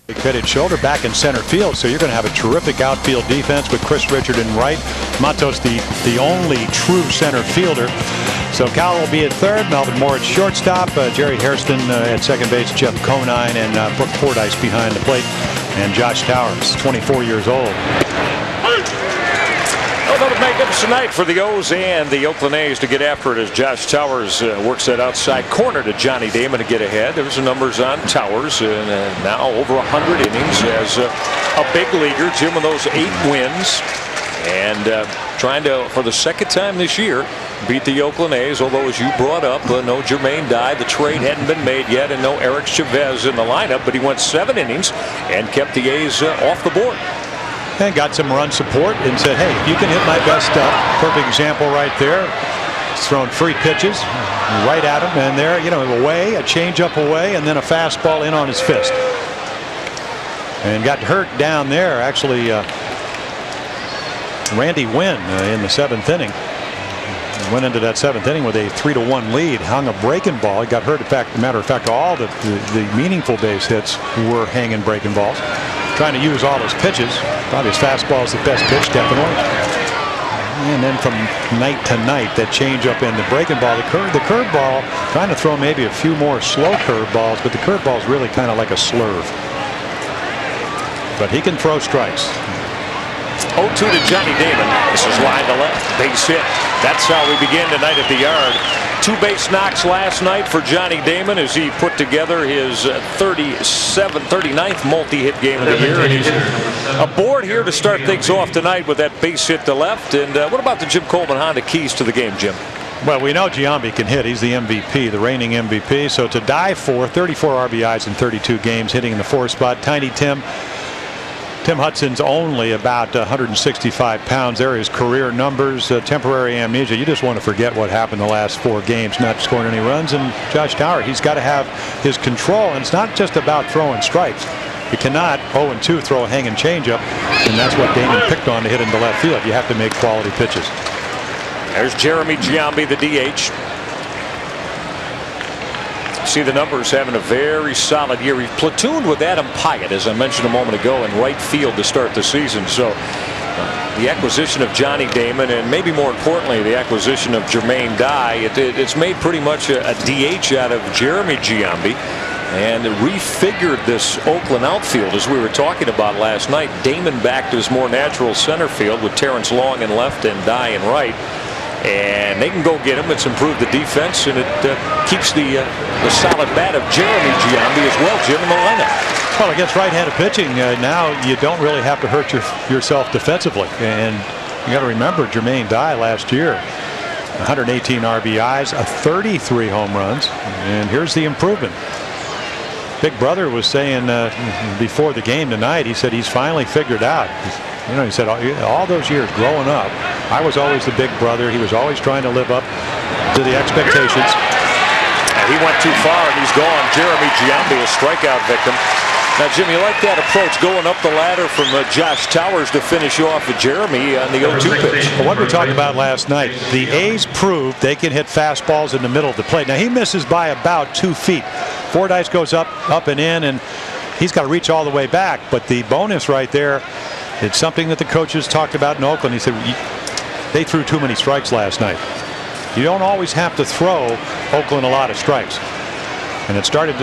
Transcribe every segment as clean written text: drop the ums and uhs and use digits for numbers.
Big pitted shoulder back in center field, so you're going to have a terrific outfield defense with Chris Richard in right. Matos the only true center fielder. So Cal will be at third, Melvin Moore at shortstop, Jerry Hairston at second base, Jeff Conine and Brooke Fordyce behind the plate, and Josh Towers, 24 years old. Another magnificent night for the O's and the Oakland A's to get after it as Josh Towers works that outside corner to Johnny Damon to get ahead. There's the numbers on Towers, and now over 100 innings as a big leaguer. Jim with those 8 wins, and trying to, for the second time this year, beat the Oakland A's. Although, as you brought up, no Jermaine Dye, the trade hadn't been made yet, and no Eric Chavez in the lineup, but he went 7 innings and kept the A's off the board. And got some run support and said, hey, if you can hit my best stuff, perfect example right there. He's throwing free pitches right at him, and there, away, a changeup away, and then a fastball in on his fist. And got hurt down there, actually. Randy Wynn in the 7th inning. Went into that 7th inning with a 3-1 lead, hung a breaking ball. He got hurt. In fact, matter of fact, all the meaningful base hits were hanging breaking balls. Trying to use all his pitches. Probably his fastball is the best pitch, definitely. And then from night to night, that change up in the breaking ball, the curve ball, trying to throw maybe a few more slow curve balls, but the curve ball is really kind of like a slurve. But he can throw strikes. 0-2 to Johnny Damon. This is line to left. Base hit. That's how we begin tonight at the Yard. 2 base knocks last night for Johnny Damon as he put together his 39th multi-hit game of the year. And he's aboard here to start things off tonight with that base hit to left. And what about the Jim Coleman Honda keys to the game, Jim? Well, we know Giambi can hit. He's the MVP, the reigning MVP. So to die for 34 RBIs in 32 games, hitting in the 4 spot. Tiny Tim Hudson's only about 165 pounds. There are his career numbers. Temporary amnesia. You just want to forget what happened the last 4 games, not scoring any runs. And Josh Towers, he's got to have his control. And it's not just about throwing strikes. You cannot 0-2 throw a hanging changeup. And that's what Damon picked on to hit into left field. You have to make quality pitches. There's Jeremy Giambi, the DH. See the numbers, having a very solid year. He platooned with Adam Pyatt, as I mentioned a moment ago, in right field to start the season. So the acquisition of Johnny Damon, and maybe more importantly, the acquisition of Jermaine Dye, it's made pretty much a DH out of Jeremy Giambi, and refigured this Oakland outfield, as we were talking about last night. Damon back to his more natural center field with Terrence Long in left and Dye in right. And they can go get him. It's improved the defense, and it keeps the solid bat of Jeremy Giambi as well, Jim, in the lineup. Well, against right-handed pitching, now you don't really have to hurt yourself defensively. And you got to remember Jermaine Dye last year, 118 RBIs, 33 home runs, and here's the improvement. Big Brother was saying before the game tonight, he said he's finally figured out. He said all those years growing up, I was always the big brother. He was always trying to live up to the expectations. And he went too far, and he's gone. Jeremy Giambi, a strikeout victim. Now, Jim, you like that approach, going up the ladder from Josh Towers to finish off with Jeremy on the 0-2 pitch. Well, what we talked about last night, the A's proved they can hit fastballs in the middle of the plate. Now, he misses by about 2 feet. Fordyce goes up and in, and he's got to reach all the way back. But the bonus right there, it's something that the coaches talked about in Oakland. He said they threw too many strikes last night. You don't always have to throw Oakland a lot of strikes. And it started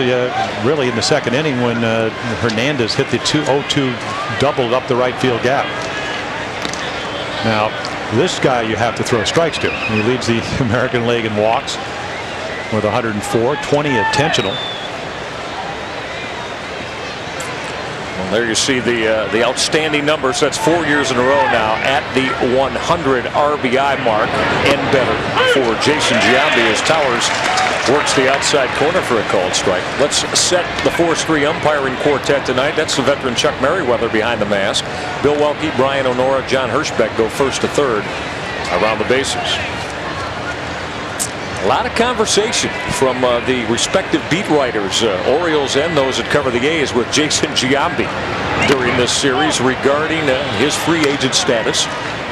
really in the 2nd inning when Hernandez hit the 0-2 doubled up the right field gap. Now, this guy you have to throw strikes to. He leads the American League in walks with 104, 20 intentional. Well, there you see the outstanding numbers. That's 4 years in a row now at the 100 RBI mark and better for Jason Giambi as Towers works the outside corner for a called strike. Let's set the 4-3 umpiring quartet tonight. That's the veteran Chuck Merriweather behind the mask. Bill Welke, Brian Onora, John Hirschbeck go 1st to 3rd around the bases. A lot of conversation from the respective beat writers, Orioles and those that cover the A's, with Jason Giambi during this series regarding his free agent status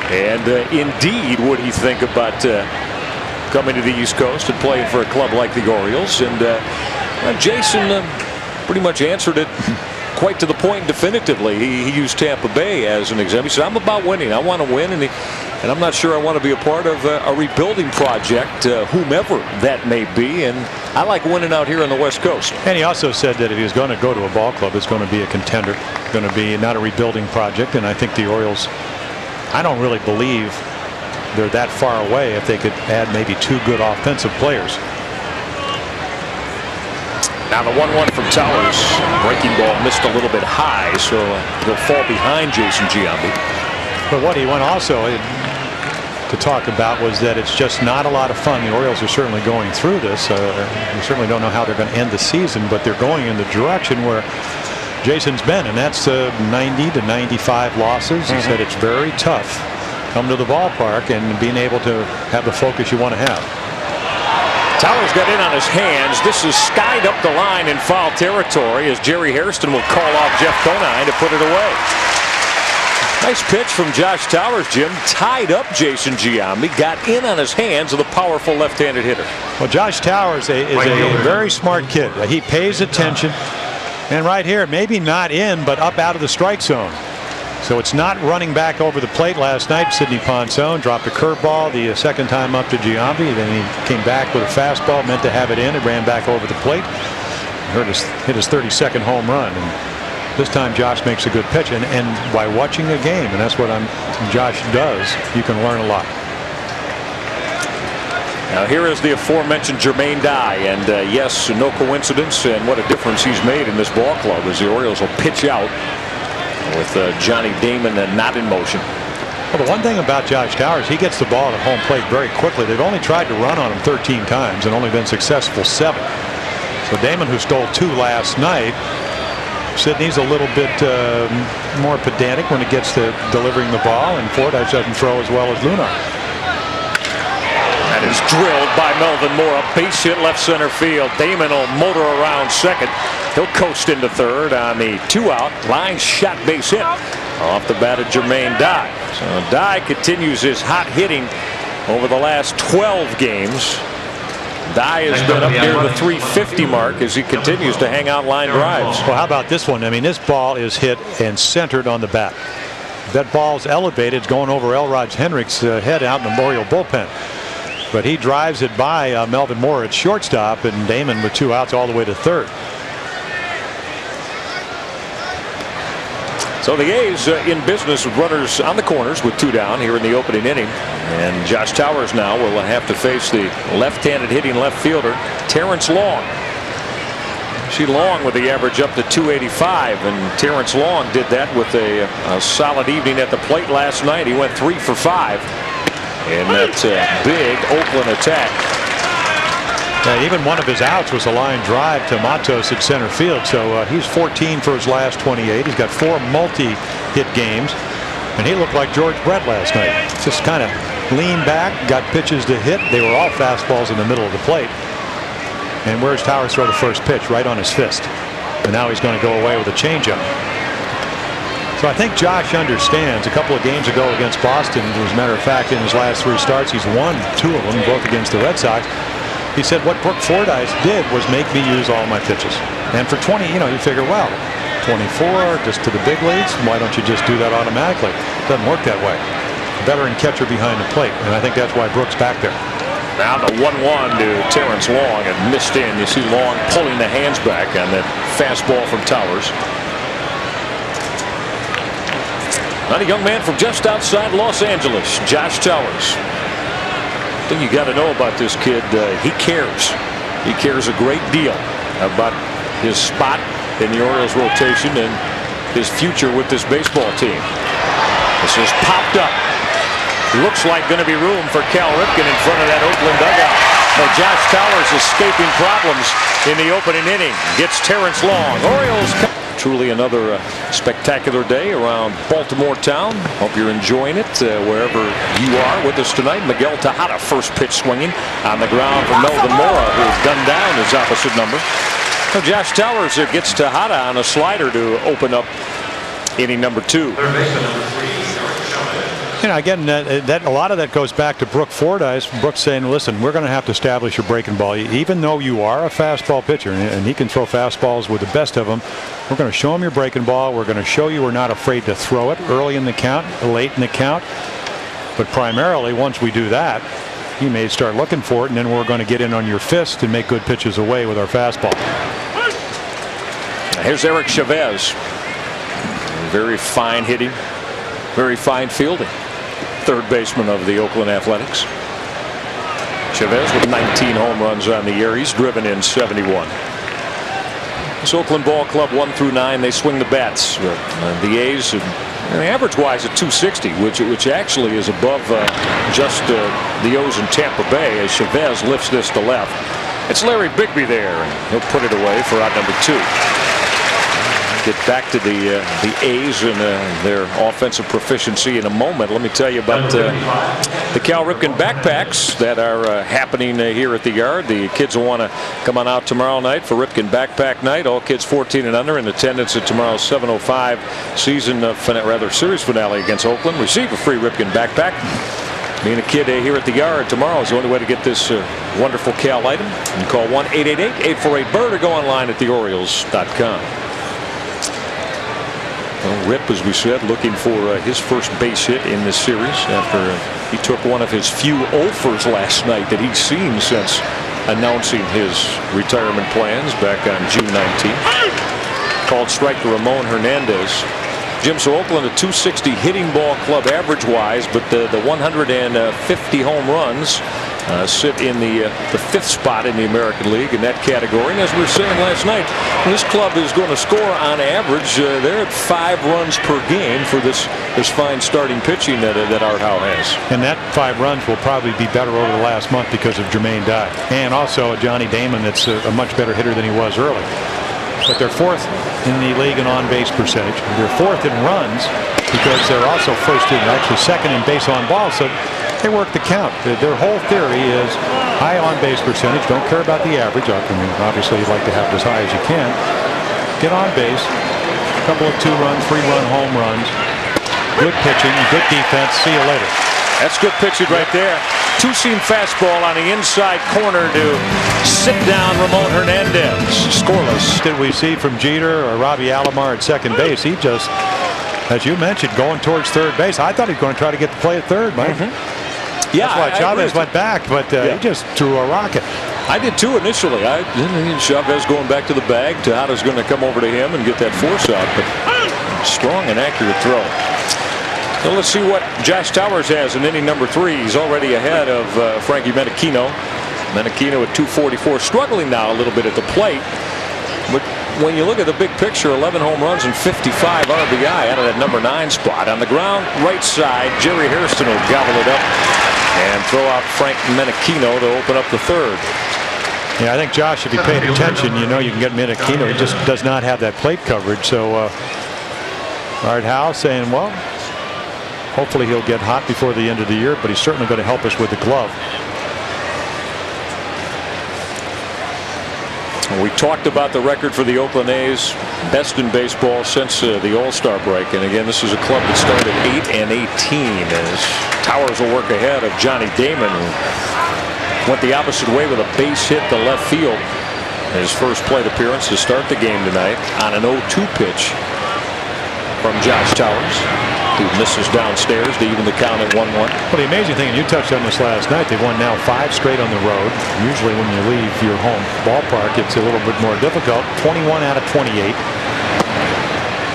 and indeed what he think about coming to the East Coast and playing for a club like the Orioles. And Jason pretty much answered it quite to the point definitively. He used Tampa Bay as an example. He said, I'm about winning. I want to win, and I'm not sure I want to be a part of a rebuilding project, whomever that may be, and I like winning out here on the West Coast. And he also said that if he was going to go to a ball club, it's going to be a contender, going to be not a rebuilding project. And I think the Orioles, I don't really believe they're that far away if they could add maybe 2 good offensive players. Now the 1-1 from Towers. Breaking ball missed a little bit high, so he'll fall behind Jason Giambi. But what he went also to talk about was that it's just not a lot of fun. The Orioles are certainly going through this. We certainly don't know how they're going to end the season, but they're going in the direction where Jason's been, and that's 90 to 95 losses. He said it's very tough coming to the ballpark and being able to have the focus you want to have. Towers got in on his hands. This is skied up the line in foul territory as Jerry Hairston will call off Jeff Conine to put it away. Nice pitch from Josh Towers, Jim. Tied up Jason Giambi. Got in on his hands with a powerful left-handed hitter. Well, Josh Towers is a very smart kid. He pays attention. And right here, maybe not in, but up out of the strike zone. So it's not running back over the plate last night. Sidney Ponson dropped a curveball the second time up to Giambi. Then he came back with a fastball, meant to have it in. It ran back over the plate. Hit his 32nd home run. And this time Josh makes a good pitch. And by watching a game, and that's what Josh does, you can learn a lot. Now here is the aforementioned Jermaine Dye, and yes, no coincidence, and what a difference he's made in this ball club as the Orioles will pitch out with Johnny Damon not in motion. Well, the one thing about Josh Towers, he gets the ball at home plate very quickly. They've only tried to run on him 13 times and only been successful 7. So Damon, who stole 2 last night, Sidney's a little bit more pedantic when it gets to delivering the ball, and Fordyce doesn't throw as well as Lunar. That is drilled by Melvin Moore. A base hit left center field. Damon will motor around second. He'll coast into third on the 2-out line shot base hit off the bat of Jermaine Dye. So Dye continues his hot hitting over the last 12 games. Dye has been up near the 350 mark as he continues to hang out line drives. Well, how about this one? I mean, this ball is hit and centered on the bat. That ball's elevated. It's going over Elrodge Hendricks' head out in the Memorial bullpen. But he drives it by Melvin Moore at shortstop, and Damon with 2 outs all the way to third. So the A's in business with runners on the corners with 2 down here in the opening inning. And Josh Towers now will have to face the left-handed hitting left fielder, Terrence Long. See Long with the average up to 285, and Terrence Long did that with a solid evening at the plate last night. He went 3 for 5 in that big Oakland attack. Yeah, even one of his outs was a line drive to Matos at center field. So he's 14 for his last 28. He's got 4 multi-hit games, and he looked like George Brett last night. Just kind of leaned back, got pitches to hit. They were all fastballs in the middle of the plate. And where's Towers throw the first pitch? Right on his fist. And now he's going to go away with a changeup. So I think Josh understands. A couple of games ago against Boston, as a matter of fact, in his last 3 starts, he's won 2 of them, both against the Red Sox. He said what Brooke Fordyce did was make me use all my pitches. And for 20, you figure, well, 24 just to the big leagues. Why don't you just do that automatically? It doesn't work that way. Veteran catcher behind the plate, and I think that's why Brooks back there. Now the 1-1 to Terrence Long, and missed in. You see Long pulling the hands back on that fastball from Towers. Not a young man from just outside Los Angeles, Josh Towers. The thing you got to know about this kid, he cares. He cares a great deal about his spot in the Orioles rotation and his future with this baseball team. This is popped up. Looks like going to be room for Cal Ripken in front of that Oakland dugout. But Josh Towers escaping problems in the opening inning. Gets Terrence Long. Orioles. Truly another spectacular day around Baltimore town. Hope you're enjoying it wherever you are with us tonight. Miguel Tejada, first pitch swinging on the ground for Melvin Mora, who gunned down his opposite number. So Josh Towers gets Tejada on a slider to open up inning number 2. Again, that a lot of that goes back to Brooke Fordyce. Brooks saying, listen, we're going to have to establish your breaking ball. Even though you are a fastball pitcher, and he can throw fastballs with the best of them, we're going to show him your breaking ball. We're going to show you we're not afraid to throw it early in the count, late in the count. But primarily, once we do that, you may start looking for it, and then we're going to get in on your fist and make good pitches away with our fastball. Here's Eric Chavez. Very fine hitting, very fine fielding. Third baseman of the Oakland Athletics. Chavez with 19 home runs on the year. He's driven in 71. This Oakland ball club 1 through 9, they swing the bats. The A's, average-wise, at 260, which actually is above just the O's in Tampa Bay as Chavez lifts this to left. It's Larry Bigby there, and he'll put it away for out number 2. Get back to the A's and their offensive proficiency in a moment. Let me tell you about the Cal Ripken backpacks that are happening here at the Yard. The kids will want to come on out tomorrow night for Ripken Backpack Night. All kids 14 and under in attendance at tomorrow's 7:05 series finale against Oakland. Receive a free Ripken backpack. Being a kid here at the Yard tomorrow is the only way to get this wonderful Cal item. You can call 1-888-848-BIRD or go online at theorioles.com. Well, Rip, as we said, looking for his first base hit in this series after he took one of his few offers last night that he's seen since announcing his retirement plans back on June 19th. Called strike to Ramon Hernandez. Jim, so Oakland a 260 hitting ball club average-wise, but the 150 home runs sit in the 5th spot in the American League in that category. And as we were saying last night, this club is going to score on average. They're at 5 runs per game for this fine starting pitching that Art Howe has. And that 5 runs will probably be better over the last month because of Jermaine Dye. And also Johnny Damon that's a much better hitter than he was early. But they're 4th in the league in on-base percentage. They're 4th in runs because they're also actually 2nd in base on balls. So they work the count. Their whole theory is high on-base percentage. Don't care about the average. I mean, obviously, you'd like to have it as high as you can. Get on base. A couple of 2-run, 3-run home runs. Good pitching, good defense. See you later. That's good pitching right there. Two-seam fastball on the inside corner to sit down Ramon Hernandez. Scoreless. Did we see from Jeter or Robbie Alomar at second base? He just, as you mentioned, going towards third base. I thought he was going to try to get the play at third, Mike. Yeah, that's why Chavez went back, but he just threw a rocket. I did too initially. Chavez going back to the bag. Tejada's going to come over to him and get that force out, but strong and accurate throw. Well, let's see what Josh Towers has in inning number 3. He's already ahead of Frankie Menechino. Menechino at 244, struggling now a little bit at the plate. But when you look at the big picture, 11 home runs and 55 RBI out of that number 9 spot. On the ground, right side, Jerry Hairston will gobble it up and throw out Frank Menechino to open up the 3rd. Yeah, I think Josh should be paying attention. You know, you can get Menechino. He just does not have that plate coverage. So Art Howe saying, well, hopefully he'll get hot before the end of the year, but he's certainly going to help us with the glove. We talked about the record for the Oakland A's, best in baseball since the All-Star break. And again, this is a club that started 8-18 as Towers will work ahead of Johnny Damon, who went the opposite way with a base hit to left field. His first plate appearance to start the game tonight on an 0-2 pitch from Josh Towers, who misses downstairs to even the count at 1-1. Well, the amazing thing, and you touched on this last night, they've won now 5 straight on the road. Usually when you leave your home ballpark, it's a little bit more difficult. 21 out of 28.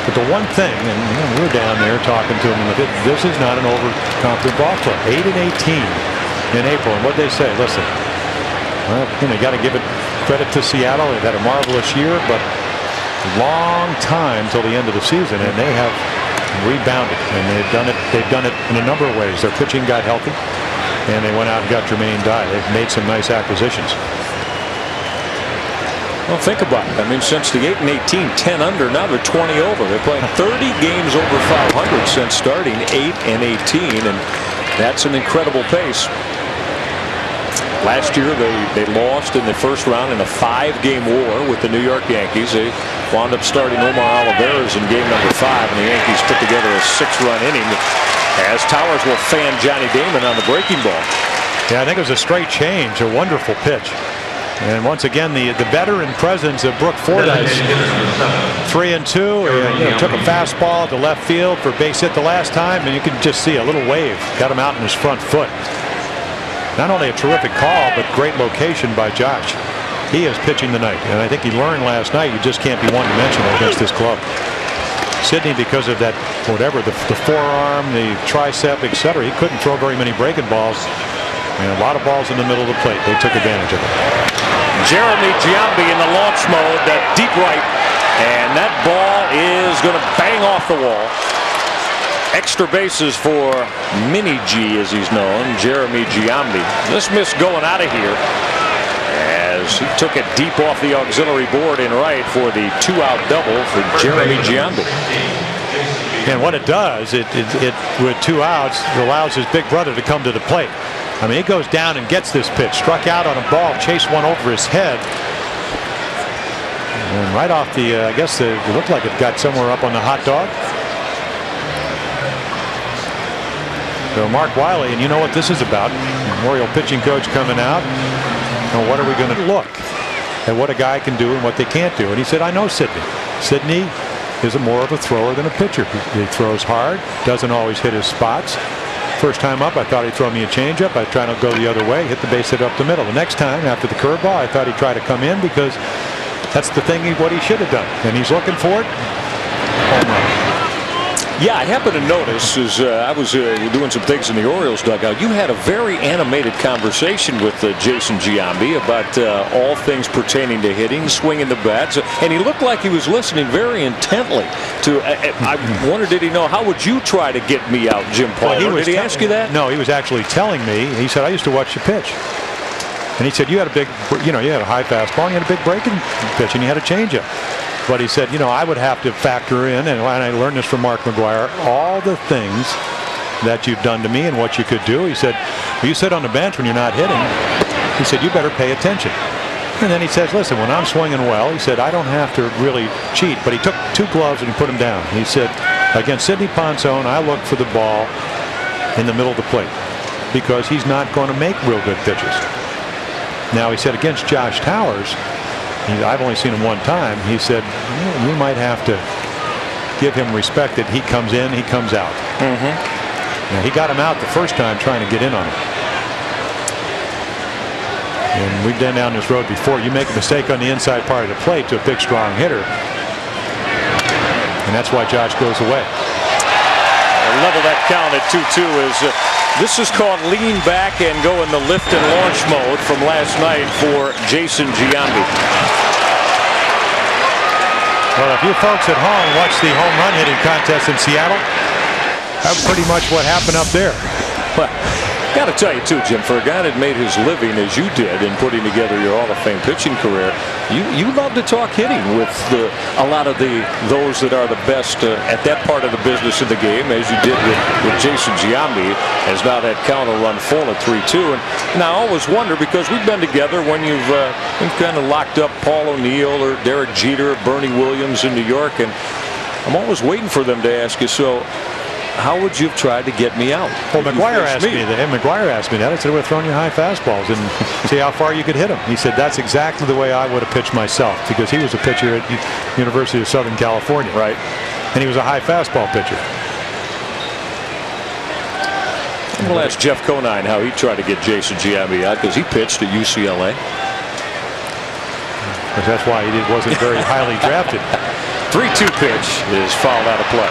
But the one thing, and we're down there talking to them, this is not an overconfident ball club. 8-18 in April. And what they say, listen, well, you got to give it credit to Seattle. They've had a marvelous year, but long time till the end of the season, and they have rebounded, and they've done it in a number of ways. Their pitching got healthy, and they went out and got Jermaine Dye. They've made some nice acquisitions. Well, think about it. I mean, since the 8-18, 10 under, now they're 20 over. They're playing 30 games over 500 since starting 8-18, and that's an incredible pace. Last year, they lost in the first round in a 5-game war with the New York Yankees. They wound up starting Omar Olivares in game number 5, and the Yankees put together a 6-run inning. as Towers will fan Johnny Damon on the breaking ball. Yeah, I think it was a straight change, a wonderful pitch. And once again, the veteran presence of Brooke Fordyce. 3-2. Took a fastball to left field for base hit the last time, and you can just see a little wave. Got him out in his front foot. Not only a terrific call, but great location by Josh. He is pitching tonight, and I think he learned last night you just can't be one-dimensional against this club. Sidney, because of that, whatever, the forearm, the tricep, etc., he couldn't throw very many breaking balls. And a lot of balls in the middle of the plate. They took advantage of it. Jeremy Giambi in the launch mode, deep right, and that ball is going to bang off the wall. Extra bases for Mini G, as he's known, Jeremy Giambi. This miss going out of here as he took it deep off the auxiliary board in right for the 2-out double for Jeremy Giambi. And what it does, it with 2 outs, it allows his big brother to come to the plate. I mean, he goes down and gets this pitch, struck out on a ball, chased one over his head. And right off the, I guess it looked like it got somewhere up on the hot dog. So Mark Wiley, and you know what this is about. Oriole pitching coach coming out. And what are we going to look at what a guy can do and what they can't do? And he said, I know Sidney. Sidney is more of a thrower than a pitcher. He throws hard, doesn't always hit his spots. First time up, I thought he'd throw me a changeup. I tried to go the other way, hit the base hit up the middle. The next time, after the curveball, I thought he'd try to come in because that's the thing what he should have done. And he's looking for it. Home run. Yeah, I happened to notice as I was doing some things in the Orioles dugout, you had a very animated conversation with Jason Giambi about all things pertaining to hitting, swinging the bats, and he looked like he was listening very intently to. I wonder, did he know how would you try to get me out, Jim Paul? Well, did he ask you that? No, he was actually telling me. He said, I used to watch you pitch. And he said, you had a big, you had a high fastball, and you had a big breaking pitch, and you had a changeup. But he said, I would have to factor in, and I learned this from Mark McGwire, all the things that you've done to me and what you could do. He said, you sit on the bench when you're not hitting. He said, you better pay attention. And then he says, listen, when I'm swinging well, he said, I don't have to really cheat. But he took 2 gloves and he put them down. He said, against Sidney Ponson, I look for the ball in the middle of the plate because he's not going to make real good pitches. Now, he said, against Josh Towers, I've only seen him one time. He said, you might have to give him respect that he comes in, he comes out. Now, he got him out the first time trying to get in on him. And we've been down this road before. You make a mistake on the inside part of the plate to a big, strong hitter. And that's why Josh goes away. Level that count at 2-2 is this is called lean back and go in the lift and launch mode from last night for Jason Giambi. Well, if you folks at home watch the home run hitting contest in Seattle, that's pretty much what happened up there. Well, got to tell you too, Jim, for a guy that made his living as you did in putting together your Hall of Fame pitching career, you love to talk hitting with a lot of those that are the best at that part of the business in the game, as you did with Jason Giambi, as now that count will run full at 3-2. And I always wonder, because we've been together when you've kind of locked up Paul O'Neill or Derek Jeter or Bernie Williams in New York, and I'm always waiting for them to ask you, so how would you have tried to get me out? Well, McGwire asked me that. McGwire asked me that. I said, we're throwing you high fastballs and see how far you could hit them. He said, that's exactly the way I would have pitched myself, because he was a pitcher at University of Southern California. Right. And he was a high fastball pitcher. We'll ask Jeff Conine how he tried to get Jason Giambi out, because he pitched at UCLA. That's why he wasn't very highly drafted. 3-2 pitch is fouled out of play.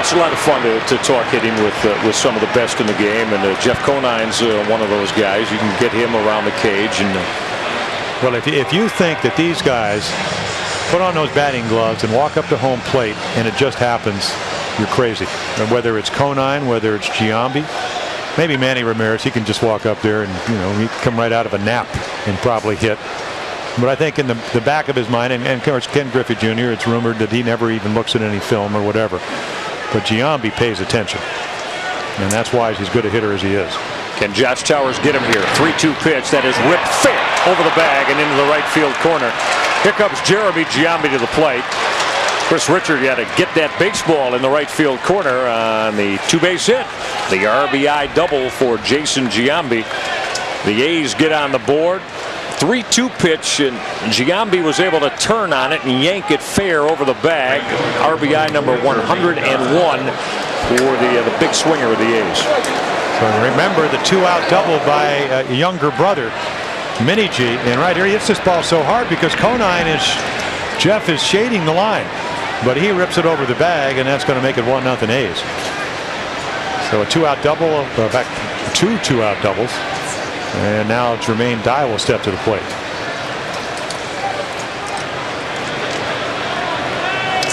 It's a lot of fun to talk hitting with some of the best in the game, and Jeff Conine's one of those guys. You can get him around the cage. And well, if you think that these guys put on those batting gloves and walk up to home plate and it just happens, you're crazy. And whether it's Conine, whether it's Giambi, maybe Manny Ramirez, he can just walk up there and he come right out of a nap and probably hit. But I think in the back of his mind, and of course Ken Griffey Jr., it's rumored that he never even looks at any film or whatever. But Giambi pays attention, and that's why he's as good a hitter as he is. Can Josh Towers get him here? 3-2 pitch that is whipped fair over the bag and into the right field corner. Here comes Jeremy Giambi to the plate. Chris Richard had to get that baseball in the right field corner on the two-base hit. The RBI double for Jason Giambi. The A's get on the board. 3-2 pitch, and Giambi was able to turn on it and yank it fair over the bag. RBI number 101 for the big swinger of the A's. So remember the 2-out double by a younger brother, Mini G, and right here he hits this ball so hard because Jeff is shading the line, but he rips it over the bag, and that's going to make it 1-0 A's. So a 2-out double, back 2 2-out doubles, and now Jermaine Dye will step to the plate.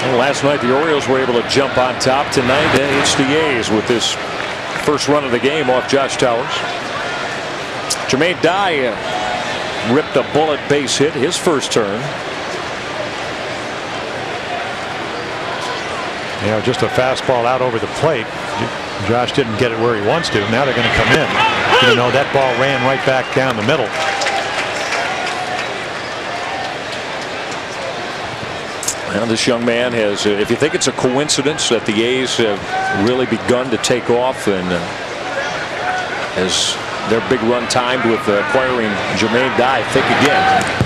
Well, last night the Orioles were able to jump on top. Tonight it's the A's with this first run of the game off Josh Towers. Jermaine Dye ripped a bullet base hit his first turn. Yeah, just a fastball out over the plate. Josh didn't get it where he wants to. Now they're going to come in. You know, that ball ran right back down the middle. Well, this young man has, if you think it's a coincidence that the A's have really begun to take off, and as their big run timed with acquiring Jermaine Dye, think again.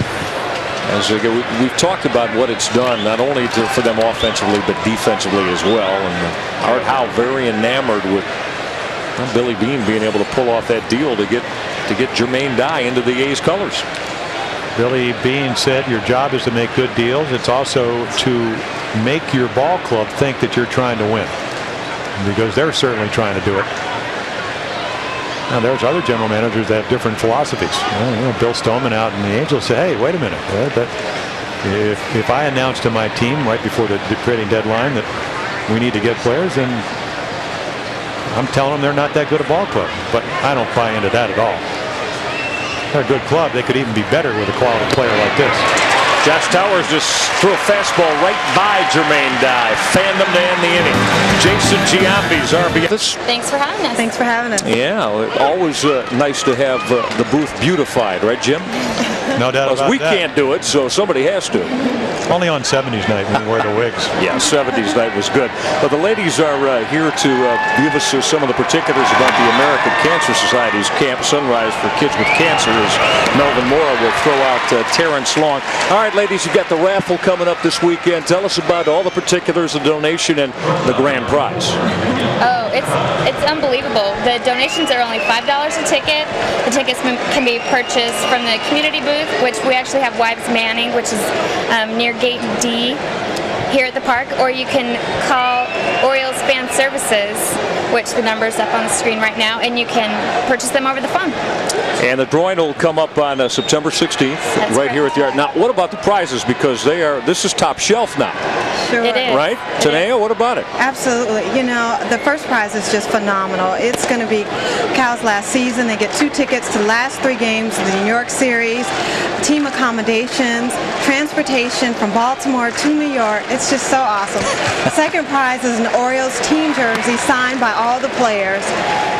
As we've talked about what it's done, not only for them offensively, but defensively as well. And Art Howe very enamored with Billy Beane being able to pull off that deal to get Jermaine Dye into the A's colors. Billy Beane said your job is to make good deals. It's also to make your ball club think that you're trying to win, because they're certainly trying to do it. Now, there's other general managers that have different philosophies. You know, Bill Stoneman out in the Angels said, hey, wait a minute. If I announce to my team right before the trading deadline that we need to get players, then I'm telling them they're not that good a ball club. But I don't buy into that at all. They're a good club. They could even be better with a quality player like this. Josh Towers just threw a fastball right by Jermaine Dye. Fanned them to end the inning. Jason Giambi's RBI. Thanks for having us. Thanks for having us. Yeah, always nice to have the booth beautified, right, Jim? No doubt about we that. Can't do it, so somebody has to. Only on 70s night when we wear the wigs. Yeah, 70s night was good. But the ladies are here to give us some of the particulars about the American Cancer Society's Camp Sunrise for Kids with Cancer, as Melvin Mora will throw out Terrence Long. All right, ladies, you've got the raffle coming up this weekend. Tell us about all the particulars, the donation, and the grand prize. Oh, it's unbelievable. The donations are only $5 a ticket. The tickets can be purchased from the community booth, which we actually have Wives Manning, which is near Gate D here at the park, or you can call Orioles Fan Services, which the number's up on the screen right now, and you can purchase them over the phone. And the drawing will come up on September 16th, That's right correct. here at the yard. Now, what about the prizes? Because this is top shelf now, Sure. It is. right? Tanea, what about it? Absolutely. You know, the first prize is just phenomenal. It's going to be Cal's last season. They get 2 tickets to the last 3 games of the New York series, team accommodations, transportation from Baltimore to New York. It's just so awesome. Second prize is an Orioles team jersey signed by all the players.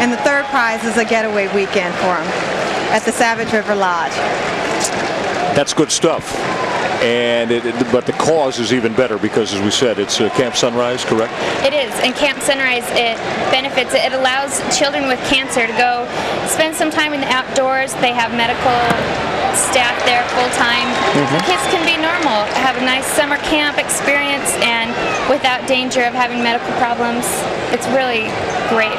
And the third prize is a getaway weekend for them at the Savage River Lodge. That's good stuff. But the cause is even better because, as we said, it's Camp Sunrise, correct? It is, and Camp Sunrise, it benefits, it allows children with cancer to go spend some time in the outdoors. They have medical staff there full-time. The kids can be normal, have a nice summer camp experience, and without danger of having medical problems. It's really great.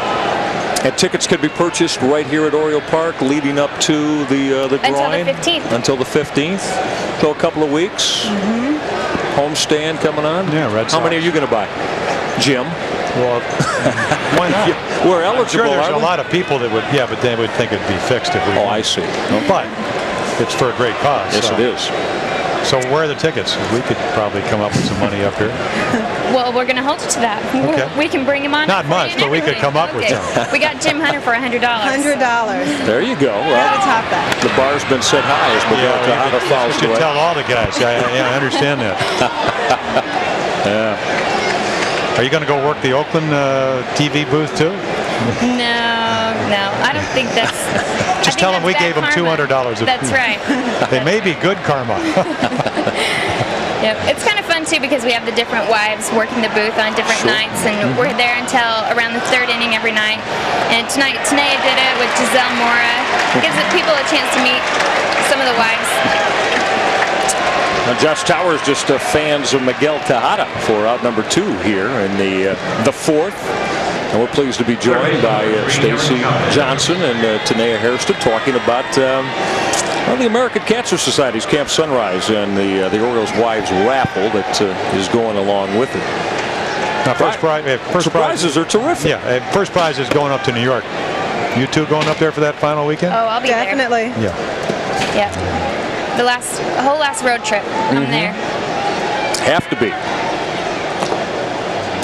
And tickets can be purchased right here at Oriole Park leading up to the drawing. Until the 15th. Until the 15th. So a couple of weeks. Homestand coming on. Yeah, Red Sox. How many are you going to buy? Jim? Well, why not? We're I'm eligible, sure there's aren't a we? lot of people that would, yeah, but they would think it'd be fixed if we. Oh, I see. But it's for a great cause. Yes, so. it is. So where are the tickets? We could probably come up with some money up here. Well, we're going to hold you to that. Okay. We can bring them on. Not for you much, and but we could everything. come up with Okay. some. We got Jim Hunter for $100. $100. There you go. Gotta top that. The bar's been set high as Miguel Tejada fouls You should away. tell all the guys. I understand that. Yeah. Are you going to go work the Oakland TV booth too? No, I don't think that's. Just tell them we gave them $200 a That's right. They may be good karma. Yep. It's kind of fun too because we have the different wives working the booth on different nights, and we're there until around the 3rd inning every night. And tonight, Tanea did it with Giselle Mora. Gives people a chance to meet some of the wives. Now Josh Towers just fans of Miguel Tejada for out number 2 here in the 4th. And we're pleased to be joined by Stacy Johnson and Tanea Hairston talking about the American Cancer Society's Camp Sunrise and the Orioles Wives Raffle that is going along with it. Now, first prizes are terrific. Yeah, first prize is going up to New York. You two going up there for that final weekend? Oh, I'll be Definitely. there. Yeah. The whole last road trip, I'm there. Have to be.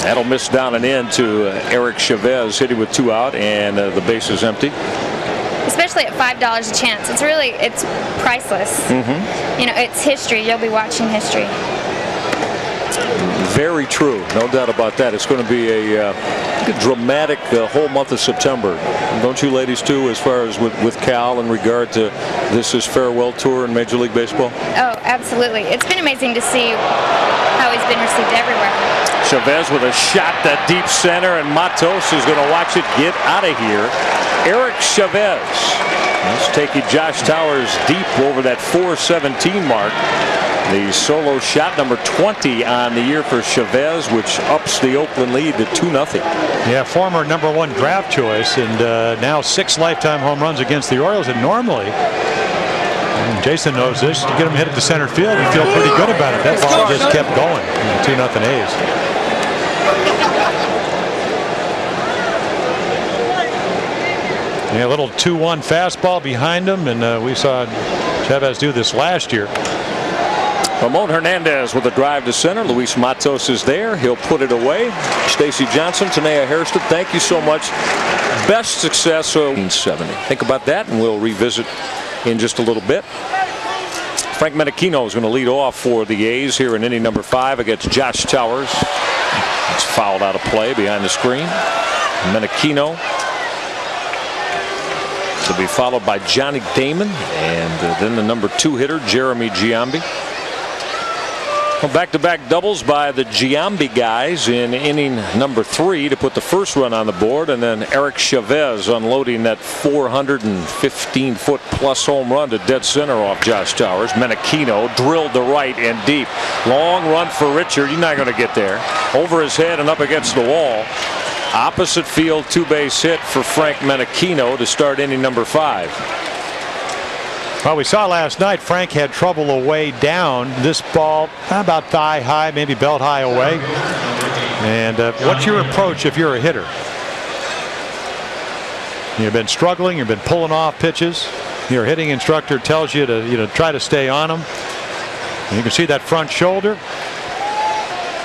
That'll miss down and in to Eric Chavez hitting with 2 out and the base is empty. Especially at $5 a chance. It's priceless. You know, it's history. You'll be watching history. Very true. No doubt about that. It's going to be a dramatic whole month of September. Don't you ladies too, as far as with Cal in regard to his farewell tour in Major League Baseball? Oh, absolutely. It's been amazing to see how he's been received everywhere. Chavez with a shot to deep center, and Matos is going to watch it get out of here. Eric Chavez is taking Josh Towers deep over that 417 mark. The solo shot number 20 on the year for Chavez, which ups the Oakland lead to 2-0. Yeah, former number 1 draft choice, and now 6 lifetime home runs against the Orioles. And normally, and Jason knows this, you get him hit at the center field, you feel pretty good about it. That ball just kept going. 2-0 A's. Yeah, a little 2-1 fastball behind him, and we saw Chavez do this last year. Ramon Hernandez with a drive to center. Luis Matos is there. He'll put it away. Stacy Johnson, Tanea Hairston, thank you so much. Best success of 1970. Think about that, and we'll revisit in just a little bit. Frank Menachino is going to lead off for the A's here in inning number 5 against Josh Towers. It's fouled out of play behind the screen. Menachino to be followed by Johnny Damon, and then the number 2 hitter Jeremy Giambi. Well, back-to-back doubles by the Giambi guys in inning number 3 to put the first run on the board, and then Eric Chavez unloading that 415-foot plus home run to dead center off Josh Towers. Menachino drilled to right and deep. Long run for Richard. You're not going to get there. Over his head and up against the wall. Opposite field 2-base hit for Frank Menachino to start inning number 5. Well, we saw last night Frank had trouble away down. This ball about thigh high, maybe belt high away. And what's your approach if you're a hitter? You've been struggling, you've been pulling off pitches. Your hitting instructor tells you to try to stay on them. And you can see that front shoulder.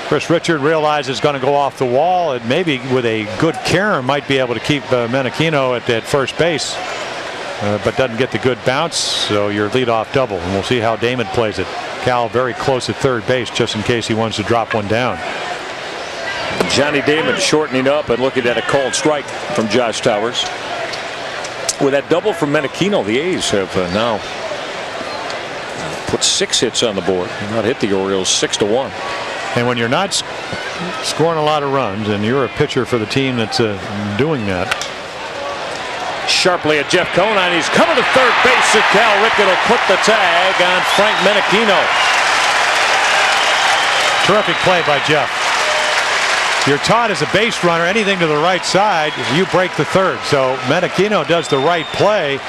Chris Richard realizes it's going to go off the wall, and maybe with a good carom might be able to keep Menachino at first base, but doesn't get the good bounce. So your leadoff double, and we'll see how Damon plays it. Cal very close at third base just in case he wants to drop one down. Johnny Damon shortening up and looking at a called strike from Josh Towers. With that double from Menachino, the A's have now put 6 hits on the board. Not hit the Orioles 6-1. And when you're not scoring a lot of runs and you're a pitcher for the team that's doing that. Sharply at Jeff Conine. He's coming to third base, and Cal Rickett will put the tag on Frank Menachino. Terrific play by Jeff. You're taught as a base runner, anything to the right side, you break the third. So Menachino does the right play.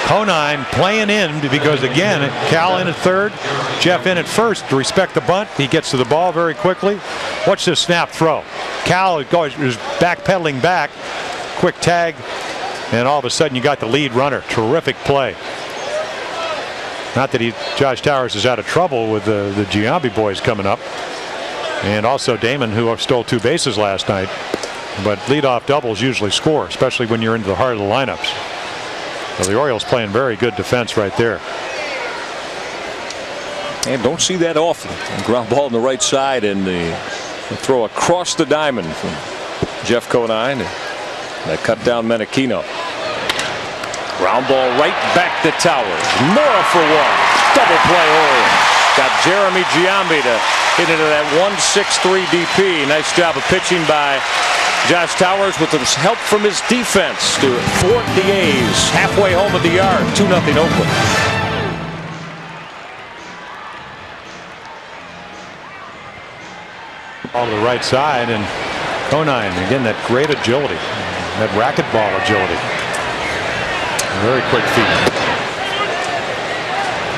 Conine playing in because, again, Cal in at third, Jeff in at first to respect the bunt. He gets to the ball very quickly. Watch this snap throw. Cal is backpedaling back. Quick tag, and all of a sudden you got the lead runner. Terrific play. Not that Josh Towers is out of trouble with the Giambi boys coming up. And also Damon, who stole 2 bases last night. But leadoff doubles usually score, especially when you're into the heart of the lineups. So the Orioles playing very good defense right there. And don't see that often. Ground ball on the right side, and the throw across the diamond from Jeff Conine. That cut down Menachino. Ground ball right back to Towers. Mora for 1. Double play Orioles. Got Jeremy Giambi to hit into that 1-6-3 DP. Nice job of pitching by Josh Towers with the help from his defense to thwart the A's halfway home of the yard. 2-0 Oakland. Ball to the right side, and Conine again, that great agility, that racquetball agility. Very quick feet.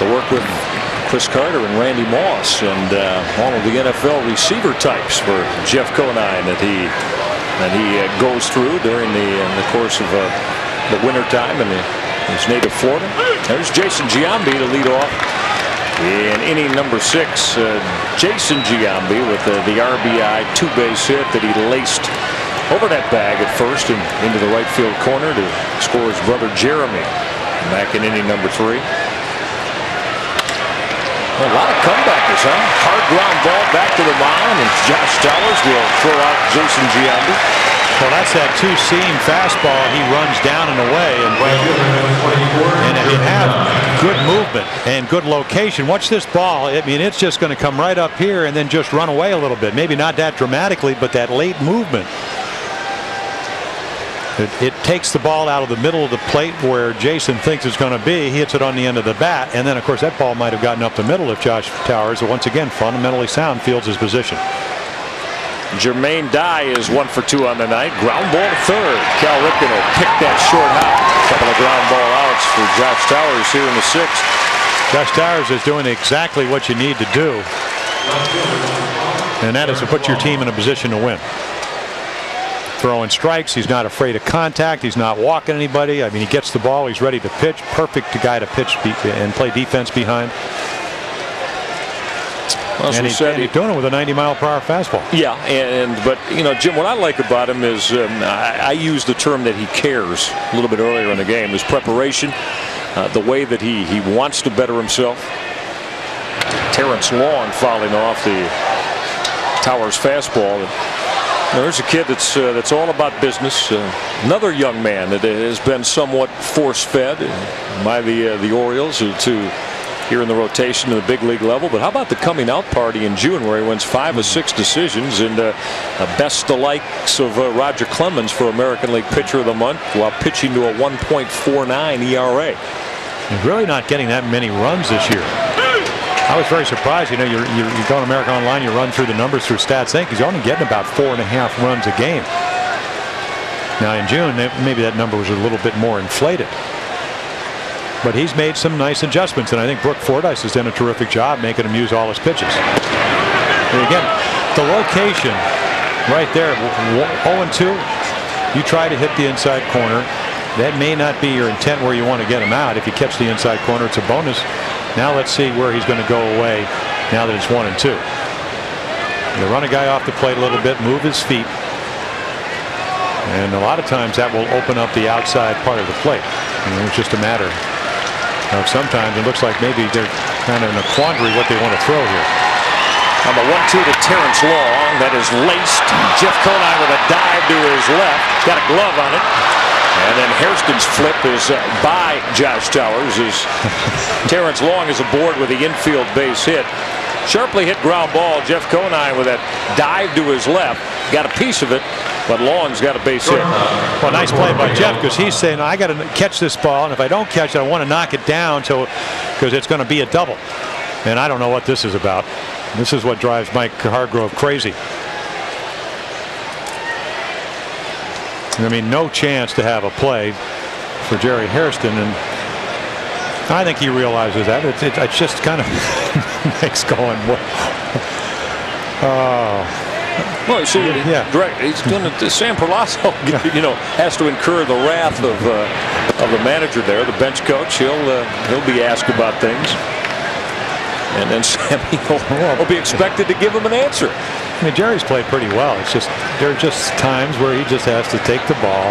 The work with Chris Carter and Randy Moss and all of the NFL receiver types for Jeff Conine that he goes through during the course of the winter time in his native Florida. There's Jason Giambi to lead off in inning number 6. Jason Giambi with the RBI 2-base hit that he laced over that bag at first and into the right field corner to score his brother Jeremy back in inning number 3. A lot of comebackers, huh? Hard ground ball back to the mound, and Josh Towers will throw out Jason Giambi. Well, that's that two-seam fastball. He runs down and away, and if you have good movement and good location, watch this ball. I mean, it's just going to come right up here and then just run away a little bit. Maybe not that dramatically, but that late movement. It takes the ball out of the middle of the plate where Jason thinks it's going to be. He hits it on the end of the bat, and then of course that ball might have gotten up the middle if Josh Towers, once again fundamentally sound, fields his position. Jermaine Dye is 1 for 2 on the night. Ground ball to third. Cal Ripken will pick that short hop. Couple of ground ball outs for Josh Towers here in the 6th. Josh Towers is doing exactly what you need to do, and that is to put your team in a position to win. Throwing strikes, he's not afraid of contact, he's not walking anybody. I mean, he gets the ball, he's ready to pitch. Perfect guy to pitch and play defense behind. Well, and he's doing it with a 90-mile-per-hour fastball. Yeah, but you know, Jim, what I like about him is I use the term that he cares a little bit earlier in the game. His preparation, the way that he wants to better himself. Terrence Long fouling off the Towers fastball. There's a kid that's all about business. Another young man that has been somewhat force-fed by the Orioles to here in the rotation in the big league level. But how about the coming out party in June where he wins 5 of 6 decisions and best the likes of Roger Clemens for American League Pitcher of the Month while pitching to a 1.49 ERA. He's really not getting that many runs this year. I was very surprised. You know, you go on America Online, you run through the numbers through Stats Inc. He's only getting about 4.5 runs a game. Now in June, maybe that number was a little bit more inflated. But he's made some nice adjustments, and I think Brooke Fordyce has done a terrific job making him use all his pitches. And again, the location right there, 0-2. You try to hit the inside corner. That may not be your intent where you want to get him out. If you catch the inside corner, it's a bonus. Now let's see where he's going to go away now that it's 1-2. You run a guy off the plate a little bit, move his feet, and a lot of times that will open up the outside part of the plate. It's just a matter of sometimes it looks like maybe they're kind of in a quandary what they want to throw here. On the 1-2 to Terrence Long, that is laced. Jeff Conine with a dive to his left, got a glove on it. And then Hairston's flip is by Josh Towers as Terrence Long is aboard with the infield base hit. Sharply hit ground ball. Jeff Conine with that dive to his left. Got a piece of it, but Long's got a base hit. Well, nice play by Jeff because he's saying, I got to catch this ball, and if I don't catch it, I want to knock it down because it's going to be a double. And I don't know what this is about. This is what drives Mike Hargrove crazy. I mean, no chance to have a play for Jerry Hairston, and I think he realizes that. It's just kind of makes going. Well, see, yeah, direct. He's doing it. Sam Perlasso, has to incur the wrath of the manager there, the bench coach. He'll be asked about things, and then Sammy will be expected to give him an answer. I mean, Jerry's played pretty well. It's just there are just times where he just has to take the ball.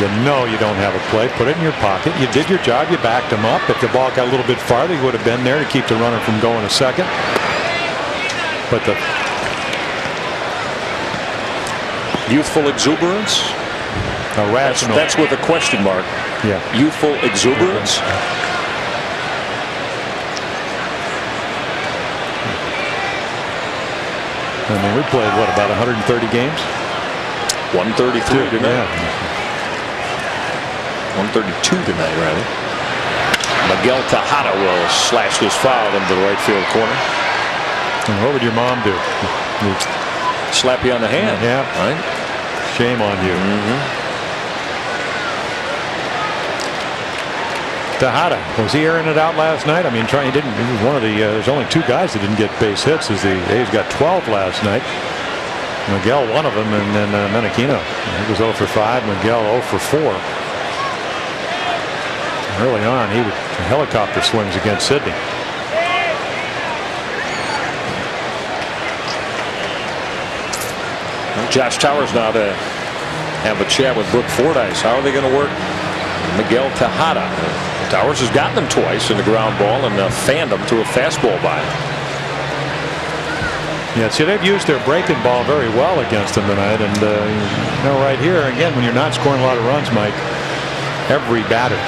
You don't have a play. Put it in your pocket. You did your job. You backed him up. If the ball got a little bit farther, you would have been there to keep the runner from going a second. But the youthful exuberance. Irrational. That's with a question mark. Yeah. Youthful exuberance. I mean, we played, what, about 130 games? 133 tonight. Yeah. 132 tonight, rather. Miguel Tejada will slash this foul into the right field corner. And what would your mom do? Slap you on the hand. Yeah. Right? Shame on you. Tejada, was he airing it out last night? I mean, he didn't. He was one of the. There's only 2 guys that didn't get base hits. As the A's got 12 last night. Miguel, one of them, and then Menachino. He was 0 for 5. Miguel 0 for 4. Early on, he would helicopter swings against Sydney. Josh Towers now to have a chat with Brooke Fordyce. How are they going to work Miguel Tejada? Towers has gotten him twice in the ground ball and fanned him to a fastball by him. Yeah, see, they've used their breaking ball very well against them tonight, and right here again, when you're not scoring a lot of runs, Mike, every batter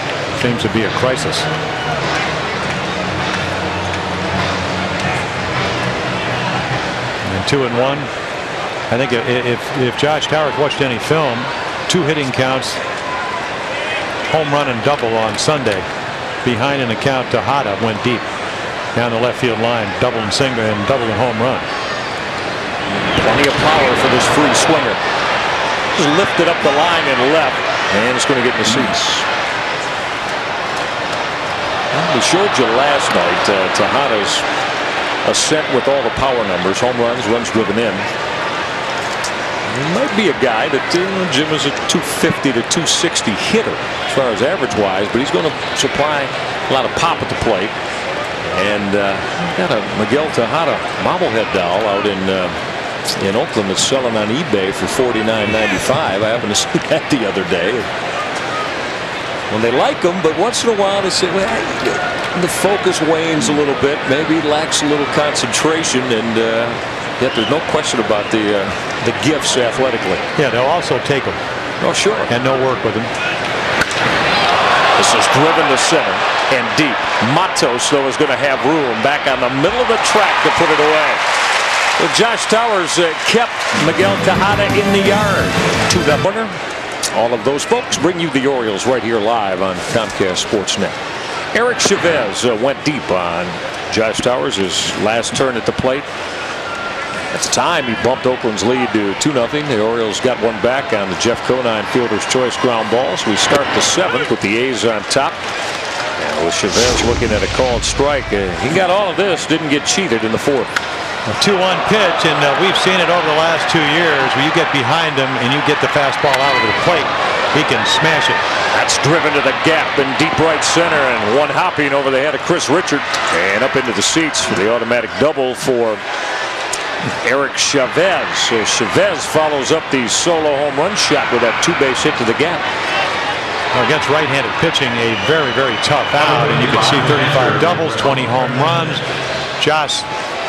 seems to be a crisis. And 2-1. I think if Josh Towers watched any film, 2 hitting counts, home run and double on Sunday. Behind in the count, Tejada went deep down the left field line, double and single and double and home run. Plenty of power for this free swinger. Just lifted up the line and left, and it's going to get in the seats. Well, we showed you last night Tejada's ascent with all the power numbers, home runs, runs driven in. He might be a guy that Jim is a 250 to 260 hitter as far as average wise, but he's going to supply a lot of pop at the plate. And got a Miguel Tejada bobblehead doll out in Oakland that's selling on eBay for $49.95. I happened to see that the other day. When they like them, but once in a while they say, well, the focus wanes a little bit, maybe lacks a little concentration, and yet there's no question about the gifts athletically. Yeah, they'll also take them. Oh, sure. And they'll work with them. This is driven to center and deep. Matos, though, is going to have room back on the middle of the track to put it away. Well, Josh Towers kept Miguel Tejada in the yard. 2-1. All of those folks bring you the Orioles right here live on Comcast Sportsnet. Eric Chavez went deep on Josh Towers, his last turn at the plate. At the time, he bumped Oakland's lead to 2-0. The Orioles got one back on the Jeff Conine Fielder's Choice ground balls. We start the 7th with the A's on top. And with Chavez looking at a called strike, he got all of this, didn't get cheated in the 4th. A 2-1 pitch, and we've seen it over the last 2 years. Where you get behind him and you get the fastball out of the plate, he can smash it. That's driven to the gap in deep right center, and one hopping over the head of Chris Richard and up into the seats for the automatic double for Eric Chavez. So Chavez follows up the solo home run shot with that 2-base hit to the gap. Against right-handed pitching, a very, very tough out, and you can see 35 doubles, 20 home runs. Josh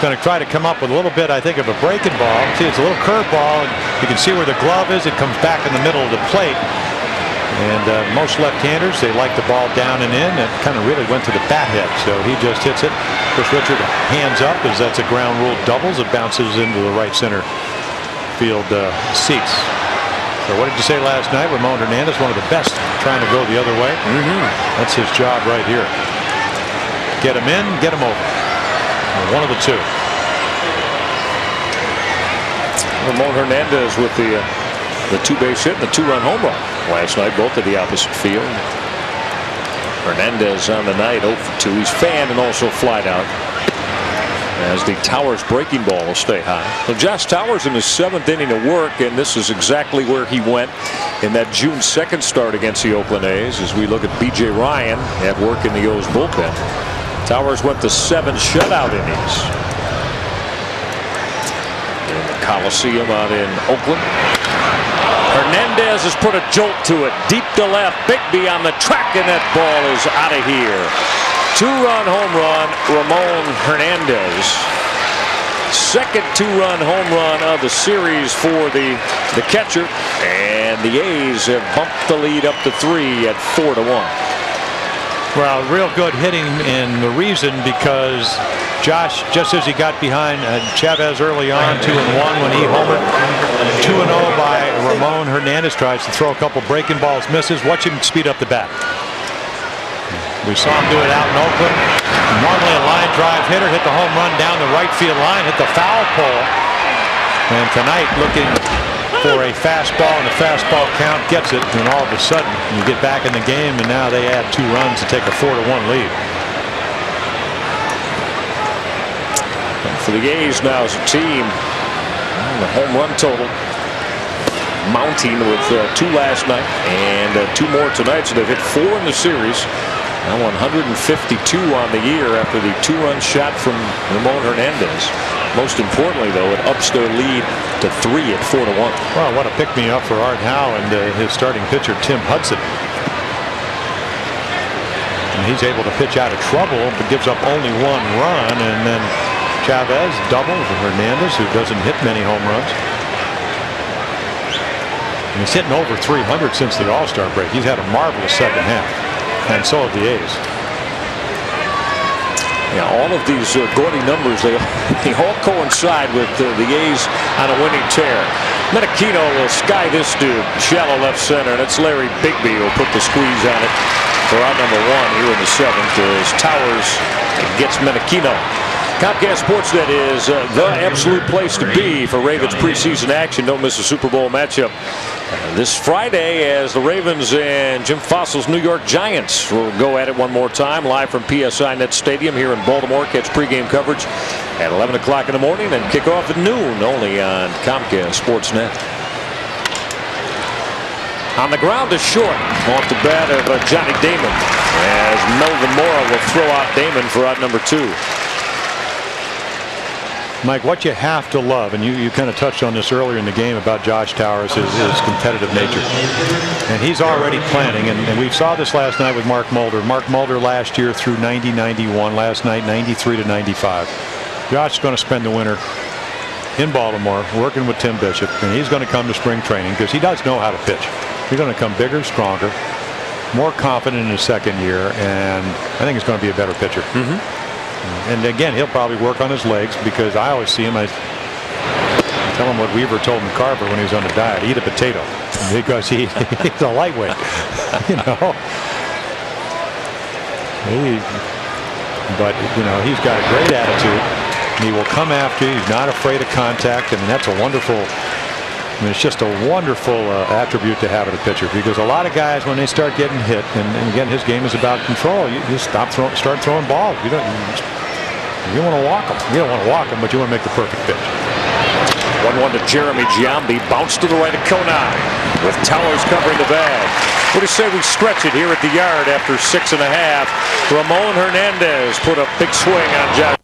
going to try to come up with a little bit, I think, of a breaking ball. See, it's a little curveball, and you can see where the glove is. It comes back in the middle of the plate. And most left-handers, they like the ball down and in. It kind of really went to the bat head, so he just hits it. Chris Richard hands up as that's a ground rule doubles. It bounces into the right center field seats. So what did you say last night? Ramon Hernandez, one of the best, trying to go the other way. That's his job right here. Get him in, get him over. One of the two. Ramon Hernandez with the 2-base hit and the 2-run home run last night, both at the opposite field. Hernandez on the night 0 for 2. He's fanned and also flied out as the Towers breaking ball will stay high. So Josh Towers in his 7th inning of work, and this is exactly where he went in that June 2nd start against the Oakland A's. As we look at B.J. Ryan at work in the O's bullpen, Towers went to 7 shutout innings in the Coliseum out in Oakland. Hernandez has put a jolt to it, deep to left. Bigby on the track, and that ball is out of here. 2-run home run, Ramon Hernandez. Second 2-run home run of the series for the catcher, and the A's have bumped the lead up to 3 at 4-1. Well, real good hitting, and the reason because Josh, just as he got behind Chavez early on, 2-1 when he homered, 2-0 by Ramon Hernandez, tries to throw a couple breaking balls, misses. Watch him speed up the bat. We saw him do it out in Oakland. Normally a line drive hitter, hit the home run down the right field line, hit the foul pole. And tonight looking for a fastball, and the fastball count gets it, and all of a sudden you get back in the game, and now they add 2 runs to take a 4-1 lead. For the A's now as a team, the home run total mounting with 2 last night and 2 more tonight, so they've hit 4 in the series. Now 152 on the year after the 2-run shot from Ramon Hernandez. Most importantly, though, it ups their lead to 3 at 4-1. Well, what a pick-me-up for Art Howe and his starting pitcher, Tim Hudson. And he's able to pitch out of trouble, but gives up only 1 run. And then Chavez doubles Hernandez, who doesn't hit many home runs. And he's hitting over 300 since the All-Star break. He's had a marvelous second half. And so have the A's. Yeah, all of these gaudy numbers, they all coincide with the A's on a winning tear. Menachino will sky this dude, shallow left center, and it's Larry Bigby who'll put the squeeze on it for out number 1 here in the 7th as Towers gets Menachino. Comcast Sportsnet is the absolute place to be for Ravens preseason action. Don't miss a Super Bowl matchup this Friday as the Ravens and Jim Fossil's New York Giants will go at it one more time live from PSI Net Stadium here in Baltimore. Catch pregame coverage at 11 o'clock in the morning and kick off at noon only on Comcast Sportsnet. On the ground to short off the bat of Johnny Damon as Melvin Mora will throw out Damon for out number 2. Mike, what you have to love, and you kind of touched on this earlier in the game about Josh Towers, is his competitive nature. And he's already planning, and we saw this last night with Mark Mulder. Mark Mulder last year threw 90-91, last night 93-95. Josh is going to spend the winter in Baltimore working with Tim Bishop, and he's going to come to spring training because he does know how to pitch. He's going to come bigger, stronger, more confident in his second year, and I think he's going to be a better pitcher. And again, he'll probably work on his legs because I always see him. I tell him what Weaver told McCarver when he was on the diet: eat a potato, because he's a lightweight. You know. But you know, he's got a great attitude. He will come after you. He's not afraid of contact. I mean, that's a wonderful. I mean, it's just a wonderful attribute to have at a pitcher, because a lot of guys, when they start getting hit, and again, his game is about control. You start throwing balls. You want to walk them. You don't want to walk them, but you want to make the perfect pitch. 1-1 to Jeremy Giambi. Bounce to the right of Konai with Towers covering the bag. What do you say we stretch it here at the yard after 6.5? Ramon Hernandez put a big swing on Josh.